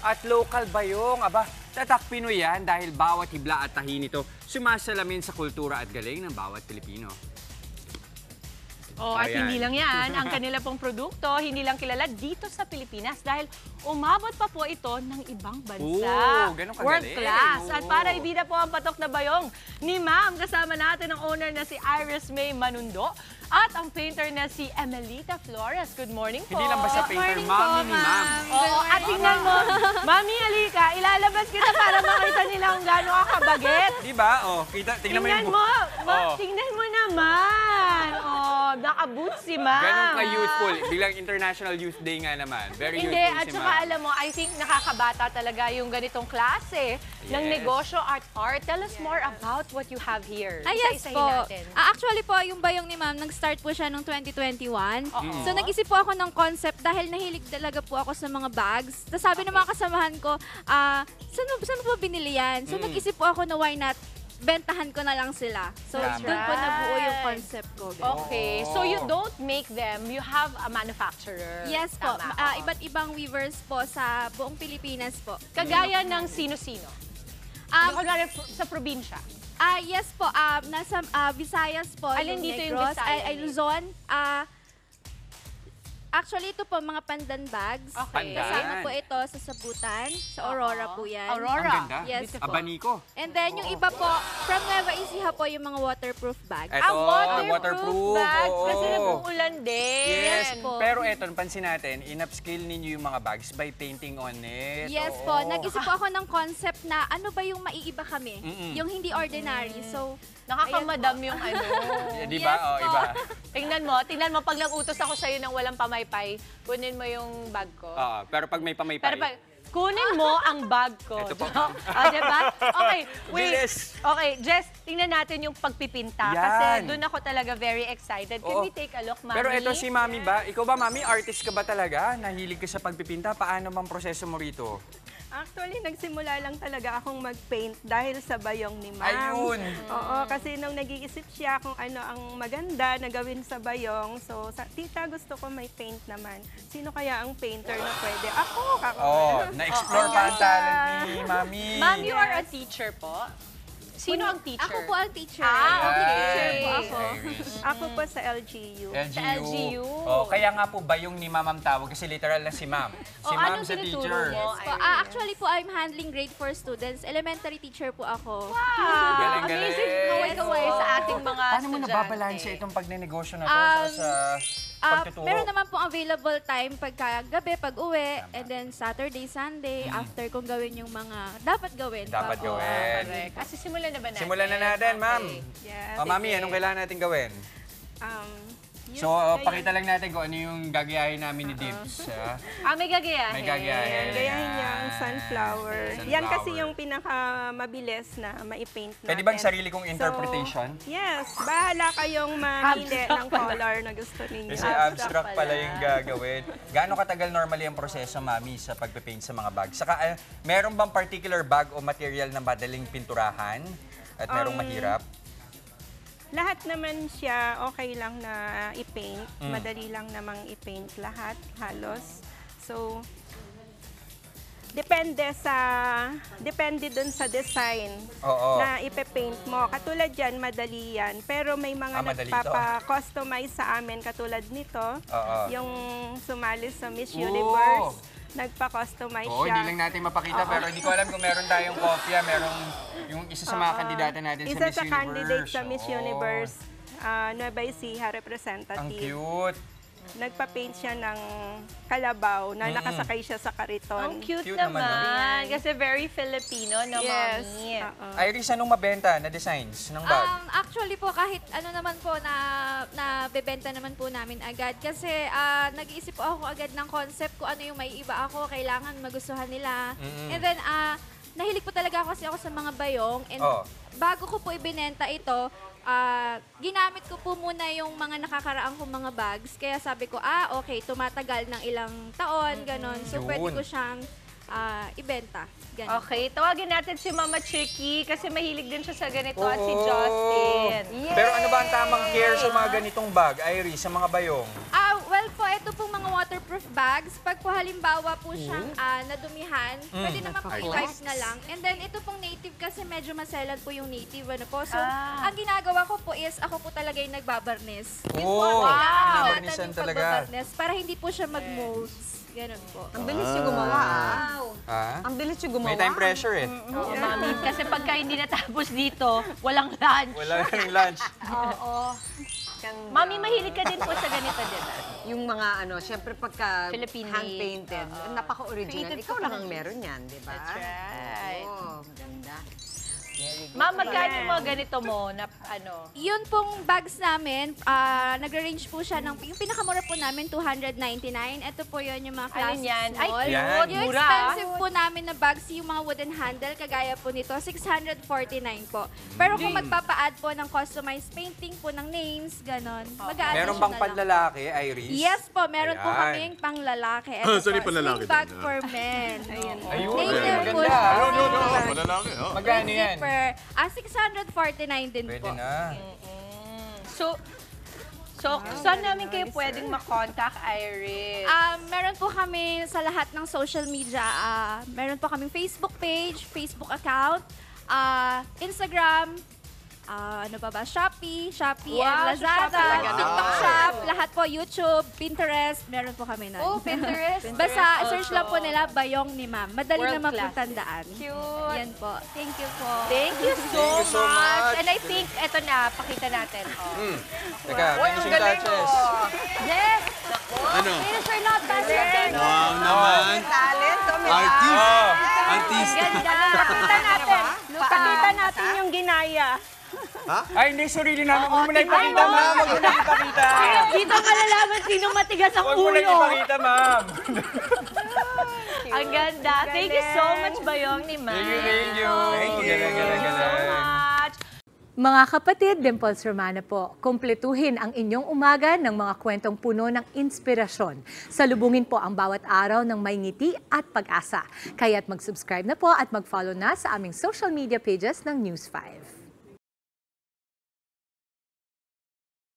at local bayong. Aba, tatak Pinoy yan dahil bawat hibla at tahi nito sumasalamin sa kultura at galing ng bawat Pilipino. Oh, at hindi lang yan, ang kanila pong produkto, hindi lang kilala dito sa Pilipinas dahil umabot pa po ito ng ibang bansa. Ganun kagaling. World class. At para ibida po ang patok na bayong ni Ma'am, kasama natin ang owner na si Iris May Manundo at ang painter na si Emelita Flores. Good morning po. Hindi lang basta painter, mami ni Ma'am. Oo, at tingnan mo, Mami, halika, ilalabas kita para makita nila kung gaano ka kabagit. Diba? Oh, tingnan mo yung Tingnan mo naman. Oh, naka-boots si Ma'am. Ganun ka-youthful. Bilang International Youth Day nga naman. Very Hindi, youthful at si saka Ma'am. alam mo, I think nakakabata talaga yung ganitong klase ng negosyo at art. Tell us more about what you have here. Yes Isa-isahin po. natin. Actually po, yung bayong ni Ma'am, nag-start po siya noong 2021. So nag-isip po ako ng concept dahil nahilig talaga po ako sa mga bags. Tapos sabi ng mga kasamahan ko, saan mo po binili yan? So nag-isip po ako na why not bentahan ko na lang sila. So doon po nabuo yung concept ko. Okay, so you don't make them, you have a manufacturer. Yes po. Tama. Iba't ibang weavers po sa buong Pilipinas po. Kagaya ng sino-sino? Kunwari sa probinsya. Yes po, nasa Visayas po. Alin dito yung Negros, Visayas? ay Luzon. Actually, ito po mga pandan bags. Okay. Kasama po ito sa Sabutan. Sa Aurora po yan. Aurora. Ang ganda. Yes po. Abaniko. And then, yung iba po, from Nueva Ecija po, yung mga waterproof bags. Eto, Waterproof bags. oo. Kasi nag-uulan din. Yes po. Pero eto, pansin natin, in-upscale ninyo yung mga bags by painting on it. Yes Oo. po. Nag-isip po ako ng concept na ano ba yung maiiba kami. Yung hindi ordinary. So, Nakakamadam yung ano. Di ba? Yes Oh, po. iba. Tingnan mo, pag nag-utos ako sa'yo ng walang pamaypay, kunin mo yung bag ko. Oo, pero pag may pamaypay. Pero pag, kunin mo ang bag ko. Ito po. Diba? Okay, wait. Bilis. Okay, Jess, tingnan natin yung pagpipinta. Yan. Kasi doon ako talaga very excited. Can Oo. we take a look, Mami? Pero eto si Mami ba? Ikaw ba, Mami, artist ka ba talaga? Nahilig ka sa pagpipinta? Paano bang proseso mo rito? Actually, nagsimula lang talaga akong mag-paint dahil sa bayong ni Ma'am. Ayun! Oo, kasi nung nag-iisip siya kung ano ang maganda na gawin sa bayong, so, tita, gusto ko may paint naman. Sino kaya ang painter na pwede? Ako! Na-explore pa ang talent ni Mami. Ma'am, you are a teacher po? Sino ang teacher? ako po ang teacher. Okay. Teacher po ako. Ako po sa LGU. Sa LGU. Oh, kaya nga po bayong ni Ma'am ang tawag kasi literal na si Ma'am. Si Ma'am anong sa tinuturo teacher. mo? Po, actually po, I'm handling grade 4 students. Elementary teacher po ako. Galing-galing. Amazing kaway-kaway sa ating mga Paano mo estudyante. nababalanse itong pagnenegosyo na to sa pagtuturo? Meron naman pong available time pagka gabi, pag uwi, and then Saturday, Sunday, after kong gawin yung mga dapat gawin. Dapat po. gawin. Correct. Kasi simulan na ba natin? Simulan na natin, Ma'am. Yes. Oh, Mami, anong kailangan natin gawin? Yes, So, kayo. pakita lang natin kung ano yung gagayahin namin ni Dibs. May gagayahin. May gagayahin. Gayahin niya ang sunflower. Yan Sunflower. kasi yung pinakamabilis na maipaint natin. Pwede bang sarili kong interpretation? So, yes. Bahala kayong mamili ng color na gusto ninyo. Kasi abstract pala yung gagawin. Gaano katagal normally ang proseso, Mami, sa pagpipaint sa mga bag? Saka, meron bang particular bag o material na madaling pinturahan at merong mahirap? Lahat naman siya okay lang na i-paint. Madali lang namang i-paint lahat, halos. So, depende dun sa design na ipe-paint mo. Katulad yan, madali yan. Pero may mga madali nagpapa-customize sa amin katulad nito. Yung sumali sa Miss Oo. Universe. Nagpa-customize Oo, siya. hindi lang natin mapakita pero hindi ko alam kung meron tayong kopya, merong yung isa sa mga kandidata natin sa Miss Isa Universe. sa candidate sa Miss Oo. Universe, Nueva Ecija representative. Ang cute. Nagpa-paint siya ng kalabaw na nakasakay siya sa kariton. Ang cute, Cute naman. naman, Kasi very Filipino, no, Yes. Mami? Iris, anong mabenta na designs ng bag? Actually po, kahit ano naman po na bebenta naman po namin agad. Kasi nag-iisip po ako agad ng concept kung ano yung may iba ako, kailangan magustuhan nila. And then, nahilig po talaga kasi ako sa mga bayong. And bago ko po ibinenta ito, ginamit ko po muna yung mga nakakaraang kong mga bags. Kaya sabi ko, okay, tumatagal ng ilang taon, ganon. So, pwede ko siyang ibenta. Ganon. Okay, tawagin natin si Mama Chicky kasi mahilig din siya sa ganito at si Justin. Pero ano ba ang tamang care sa mga ganitong bag, Iris, sa mga bayong? Well po, ito pong mga waterproof bags. Pag po halimbawa po siyang nadumihan, pwede naman po i-wipe na lang. And then ito pong native kasi medyo maselan po yung native. Ano po. So, ang ginagawa ko po is ako po talaga yung nagbabarnis. Yun po, Oh, kailangan binabarnisan yung talaga. pagbabarnis para hindi po siya mag-molds. Ganun po. Ang bilis yung gumawa, Ah? Ang bilis yung gumawa. May time pressure eh. Oo, mami. Kasi pagka hindi natapos dito, walang lunch. Wala nang lunch. Oo. Ganda. Mami, mahilig ka din po sa ganito, di ba? Yung mga pagka Philippine hand-painted, napaka-original. Creative Ikaw ka lang pa ang rin. meron yan, di ba? That's right. Oo, ganda. Very good. Ma'am, magkano yung mga ganito mo na ano? Yun pong bags namin, nag-range po siya ng, yung pinakamura po namin, 299. Ito po yun yung mga Alin classic yan? Ay, small. Yan. cute, Yung mura. expensive po namin na bags, yung mga wooden handle, kagaya po nito, 649 po. Pero kung magpapa-add po ng customized painting po ng names, ganon, mag-a-add Meron siya bang na lang. panlalaki, Iris? Yes po, meron po Ayan. kaming panglalaki. Ito Sorry, po, panlalaki sling bag din. for men. Ayun, Native po maganda. siya. Malalaki, oh. Magkano yan? Zipper. 649 din Pwede po. na. So, saan namin kayo pwedeng makontakt, Iris? Meron po kami sa lahat ng social media. Meron po kaming Facebook page, Facebook account, Instagram, ano pa ba? Shopee Wow, and Lazada, sa Shopee talaga TikTok naman. Shop, lahat po, YouTube, Pinterest, meron po kami nun. Oh, Pinterest. Basta search lang po nila Bayong ni Ma'am. Madali World naman po class. tandaan. Cute. Yan po. Thank you po. Thank you so, Thank you so much. And I think, eto na, pakita natin. Oh. Teka, finishing touches. Yes! Ano? Finisher not bad. Wow naman. Talent, Artist. Oh, Artist. Ganda. Pakita natin. Pakita natin yung ginaya. ay, hindi, sarili namin. Huwag mo na ipakita, ma'am. Huwag mo na ipakita. Dito malalaman sino matigas ang Huwag mo na ulo. ipakita, ma'am. Ang ganda. Thank you so much, Bayong ni Ma'am. Thank you, thank you. Thank you Galing, galing, so galing. much. Mga kapatid, Dimples Romana po, kumpletuhin ang inyong umaga ng mga kwentong puno ng inspirasyon. Salubungin po ang bawat araw ng may ngiti at pag-asa. Kaya't mag-subscribe na po at mag-follow na sa aming social media pages ng News 5.